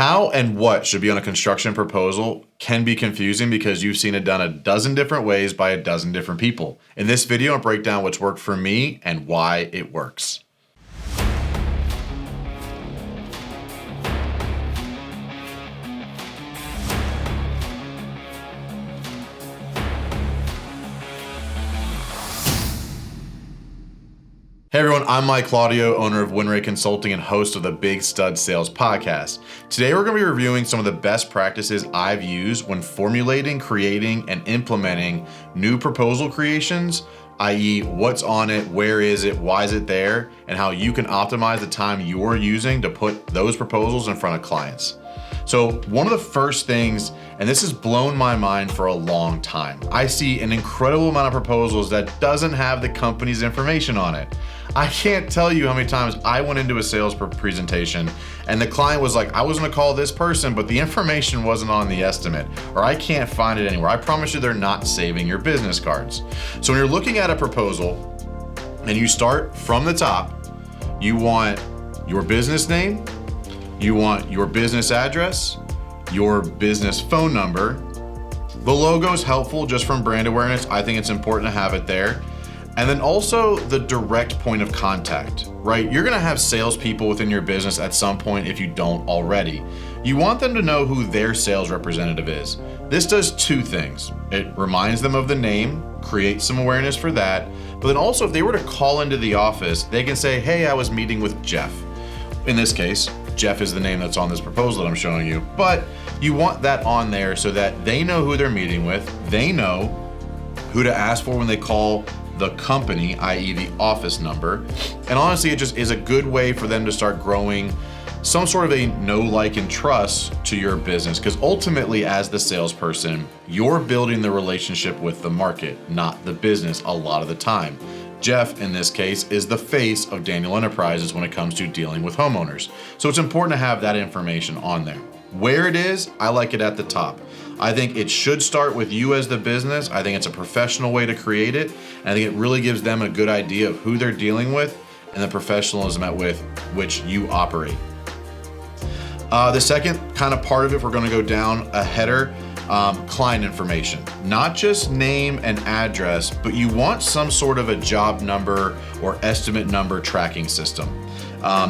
How and what should be on a construction proposal can be confusing because you've seen it done a dozen different ways by a dozen different people. In this video, I'll break down what's worked for me and why it works. Hey everyone, I'm Mike Claudio, owner of WinRate Consulting and host of the Big Stud Sales Podcast. Today we're going to be reviewing some of the best practices I've used when formulating, creating, and implementing new proposal creations, i.e. what's on it, where is it, why is it there, and how you can optimize the time you're using to put those proposals in front of clients. So one of the first things, and this has blown my mind for a long time, I see an incredible amount of proposals that doesn't have the company's information on it. I can't tell you how many times I went into a sales presentation and the client was like, I was gonna call this person, but the information wasn't on the estimate, or I can't find it anywhere. I promise you they're not saving your business cards. So when you're looking at a proposal and you start from the top, you want your business name, you want your business address, your business phone number. The logo is helpful just from brand awareness. I think it's important to have it there. And then also the direct point of contact, right? You're gonna have salespeople within your business at some point if you don't already. You want them to know who their sales representative is. This does two things. It reminds them of the name, creates some awareness for that, but then also if they were to call into the office, they can say, hey, I was meeting with Jeff. In this case, Jeff is the name that's on this proposal that I'm showing you, but you want that on there so that they know who they're meeting with, they know who to ask for when they call the company, i.e. the office number. And honestly, it just is a good way for them to start growing some sort of a know, like, and trust to your business. Because ultimately, as the salesperson, you're building the relationship with the market, not the business a lot of the time. Jeff, in this case, is the face of Daniel Enterprises when it comes to dealing with homeowners. So it's important to have that information on there. Where it is, I like it at the top. I think it should start with you as the business. I think it's a professional way to create it. And I think it really gives them a good idea of who they're dealing with and the professionalism at with which you operate. The second kind of part of it, we're gonna go down a header, client information. Not just name and address, but you want some sort of a job number or estimate number tracking system.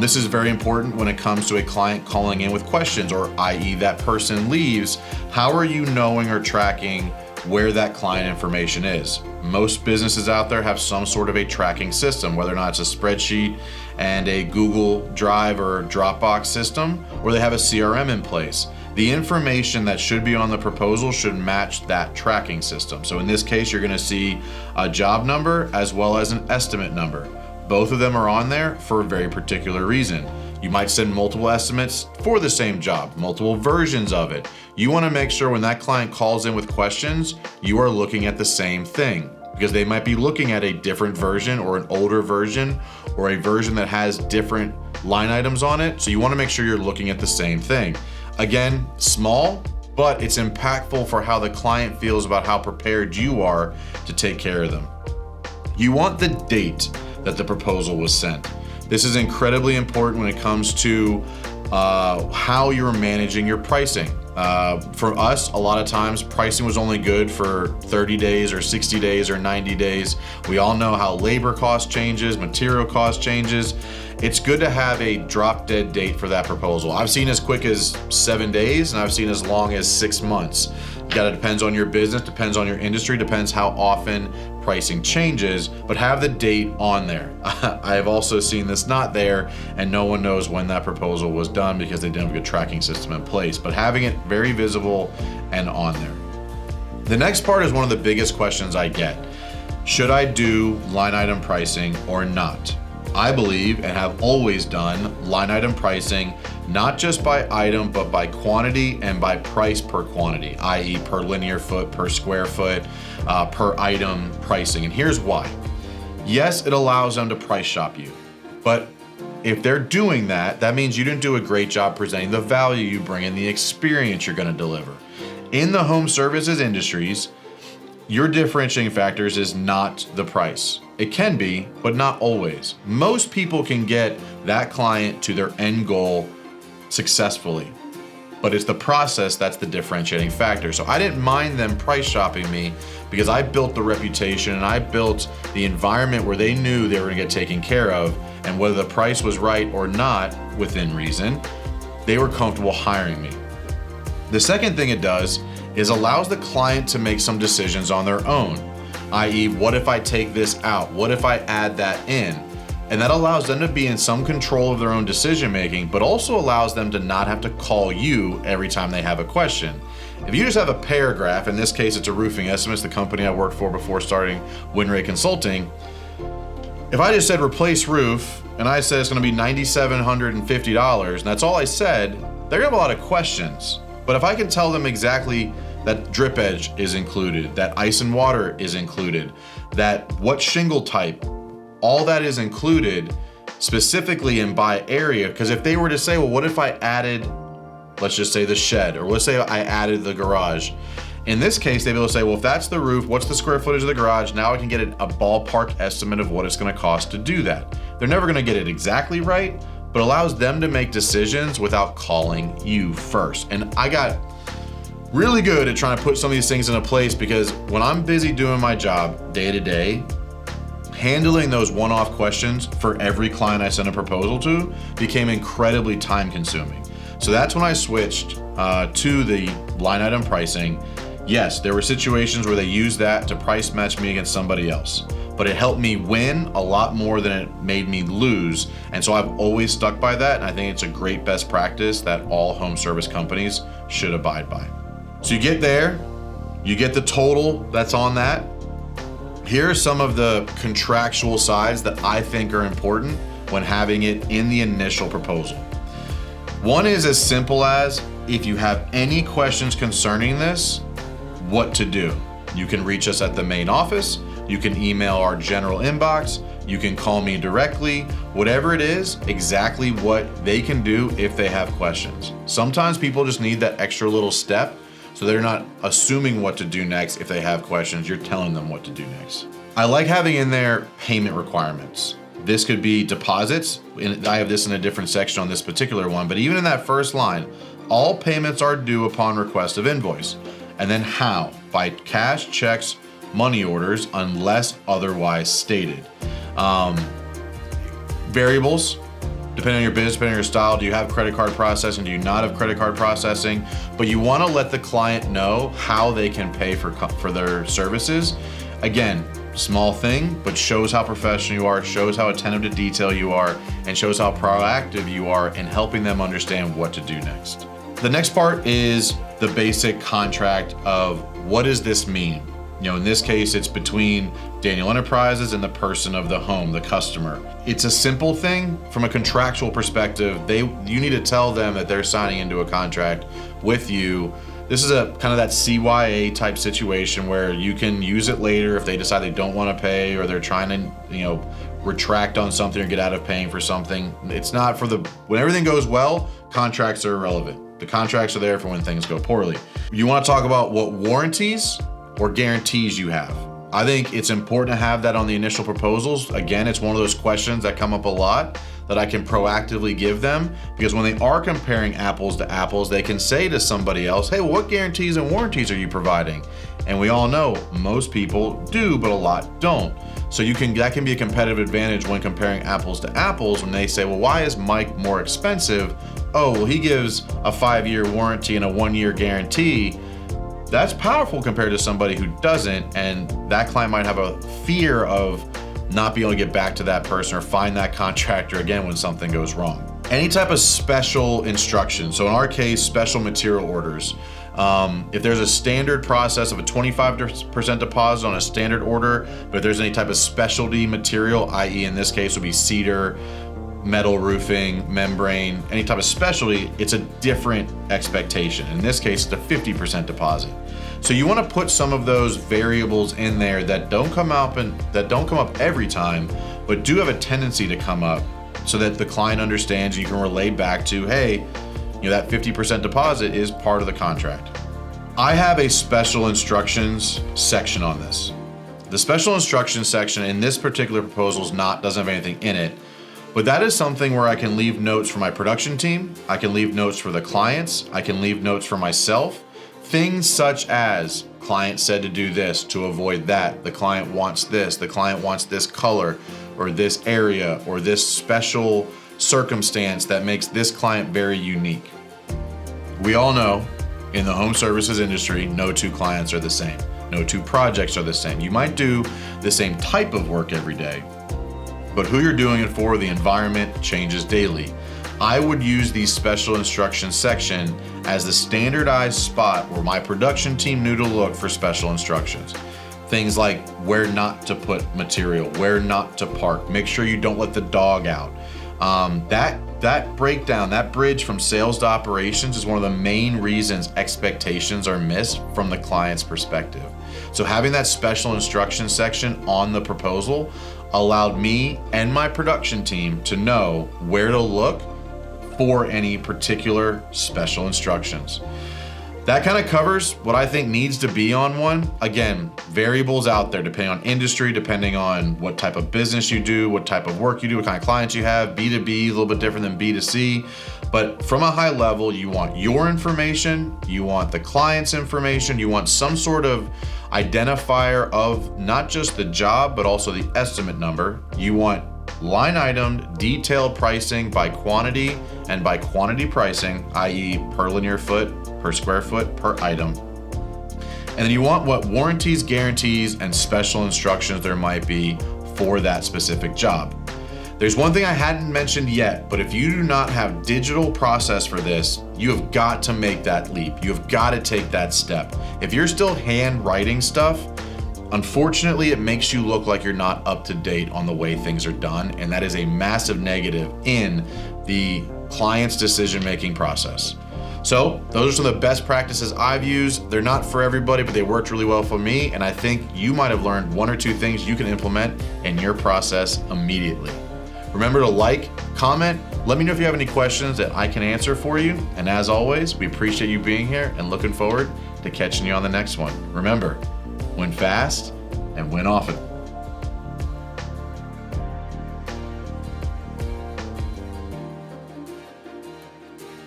This is very important when it comes to a client calling in with questions, or i.e. that person leaves. How are you knowing or tracking where that client information is? Most businesses out there have some sort of a tracking system, whether or not it's a spreadsheet and a Google Drive or Dropbox system, or they have a CRM in place. The information that should be on the proposal should match that tracking system. So in this case, you're gonna see a job number as well as an estimate number. Both of them are on there for a very particular reason. You might send multiple estimates for the same job, multiple versions of it. You wanna make sure when that client calls in with questions, you are looking at the same thing, because they might be looking at a different version or an older version or a version that has different line items on it. So you wanna make sure you're looking at the same thing. Again, small, but it's impactful for how the client feels about how prepared you are to take care of them. You want the date that the proposal was sent. This is incredibly important when it comes to how you're managing your pricing. For us, a lot of times pricing was only good for 30 days or 60 days or 90 days. We all know how labor cost changes, material cost changes. It's good to have a drop dead date for that proposal. I've seen as quick as 7 days and I've seen as long as 6 months. It depends on your business, depends on your industry, depends how often pricing changes, but have the date on there. I have also seen this not there and no one knows when that proposal was done because they didn't have a good tracking system in place, but having it very visible and on there. The next part is one of the biggest questions I get. Should I do line item pricing or not? I believe and have always done line item pricing, not just by item, but by quantity and by price per quantity, i.e. per linear foot, per square foot, per item pricing. And here's why. Yes, it allows them to price shop you, but if they're doing that, that means you didn't do a great job presenting the value you bring and the experience you're gonna deliver. In the home services industries, your differentiating factors is not the price. It can be, but not always. Most people can get that client to their end goal successfully. but it's the process that's the differentiating factor. So I didn't mind them price shopping me because I built the reputation and I built the environment where they knew they were gonna get taken care of, and whether the price was right or not, within reason, they were comfortable hiring me. The second thing it does is allows the client to make some decisions on their own, i.e., what if I take this out? What if I add that in? And that allows them to be in some control of their own decision making, but also allows them to not have to call you every time they have a question. If you just have a paragraph, in this case it's a Roofing Estimates, the company I worked for before starting WinRate Consulting, if I just said replace roof and I said it's gonna be $9,750 and that's all I said, they're gonna have a lot of questions. But if I can tell them exactly that drip edge is included, that ice and water is included, that what shingle type, all that is included specifically and by area. Because if they were to say, well, what if I added, let's just say the shed, or let's say I added the garage. In this case, they'd be able to say, well, if that's the roof, what's the square footage of the garage? Now I can get a ballpark estimate of what it's gonna cost to do that. They're never gonna get it exactly right, but allows them to make decisions without calling you first. And I got really good at trying to put some of these things into place, because when I'm busy doing my job day to day, handling those one-off questions for every client I send a proposal to became incredibly time consuming. So that's when I switched to the line item pricing. Yes, there were situations where they used that to price match me against somebody else, but it helped me win a lot more than it made me lose. And so I've always stuck by that. And I think it's a great best practice that all home service companies should abide by. So you get there, you get the total that's on that. Here are some of the contractual sides that I think are important when having it in the initial proposal. One is as simple as, if you have any questions concerning this, what to do. You can reach us at the main office, you can email our general inbox, you can call me directly, whatever it is, exactly what they can do if they have questions. Sometimes people just need that extra little step, so they're not assuming what to do next. If they have questions, you're telling them what to do next. I like having in there payment requirements. This could be deposits, and I have this in a different section on this particular one, but even in that first line, all payments are due upon request of invoice. And then how? By cash, checks, money orders, unless otherwise stated. Variables, depending on your business, depending on your style, do you have credit card processing? Do you not have credit card processing? But you want to let the client know how they can pay for their services. Again, small thing, but shows how professional you are, shows how attentive to detail you are, and shows how proactive you are in helping them understand what to do next. The next part is the basic contract of what does this mean? You know, in this case, it's between Daniel Enterprises and the person of the home, the customer. It's a simple thing. From a contractual perspective, you need to tell them that they're signing into a contract with you. This is a kind of that CYA type situation where you can use it later if they decide they don't want to pay, or they're trying to, retract on something or get out of paying for something. It's not for when everything goes well, contracts are irrelevant. The contracts are there for when things go poorly. You want to talk about what warranties or guarantees you have. I think it's important to have that on the initial proposals. Again, it's one of those questions that come up a lot that I can proactively give them, because when they are comparing apples to apples, they can say to somebody else, hey, what guarantees and warranties are you providing? And we all know most people do, but a lot don't. So that can be a competitive advantage when comparing apples to apples, when they say, well, why is Mike more expensive? Oh, well, he gives a 5-year warranty and a 1-year guarantee. That's powerful compared to somebody who doesn't, and that client might have a fear of not being able to get back to that person or find that contractor again when something goes wrong. Any type of special instructions. So in our case, special material orders. If there's a standard process of a 25% deposit on a standard order, but if there's any type of specialty material, i.e. in this case would be cedar, metal roofing, membrane, any type of specialty, it's a different expectation. In this case, it's a 50% deposit. So you want to put some of those variables in there that don't come up every time, but do have a tendency to come up, so that the client understands. You can relay back to, hey, that 50% deposit is part of the contract. I have a special instructions section on this. The special instructions section in this particular proposal doesn't have anything in it, But that is something where I can leave notes for my production team, I can leave notes for the clients, I can leave notes for myself. Things such as, client said to do this to avoid that, the client wants this color, or this area, or this special circumstance that makes this client very unique. We all know in the home services industry, no two clients are the same. No two projects are the same. You might do the same type of work every day, but who you're doing it for, the environment changes daily. I would use the special instructions section as the standardized spot where my production team knew to look for special instructions. Things like where not to put material, where not to park, make sure you don't let the dog out. That breakdown, that bridge from sales to operations is one of the main reasons expectations are missed from the client's perspective. So having that special instructions section on the proposal allowed me and my production team to know where to look for any particular special instructions. That kind of covers what I think needs to be on one. Again, variables out there depending on industry, depending on what type of business you do, what type of work you do, what kind of clients you have. B2B, a little bit different than B2C. But from a high level, you want your information, you want the client's information, you want some sort of identifier of not just the job, but also the estimate number. You want line item detailed pricing by quantity and by quantity pricing, i.e. per linear foot, per square foot, per item. And then you want what warranties, guarantees, and special instructions there might be for that specific job. There's one thing I hadn't mentioned yet, but if you do not have digital process for this, you have got to make that leap. You have got to take that step. If you're still handwriting stuff, unfortunately, it makes you look like you're not up to date on the way things are done, and that is a massive negative in the client's decision-making process. So those are some of the best practices I've used. They're not for everybody, but they worked really well for me, and I think you might have learned one or two things you can implement in your process immediately. Remember to like, comment, let me know if you have any questions that I can answer for you, and as always, we appreciate you being here and looking forward to catching you on the next one. Remember, win fast and win often.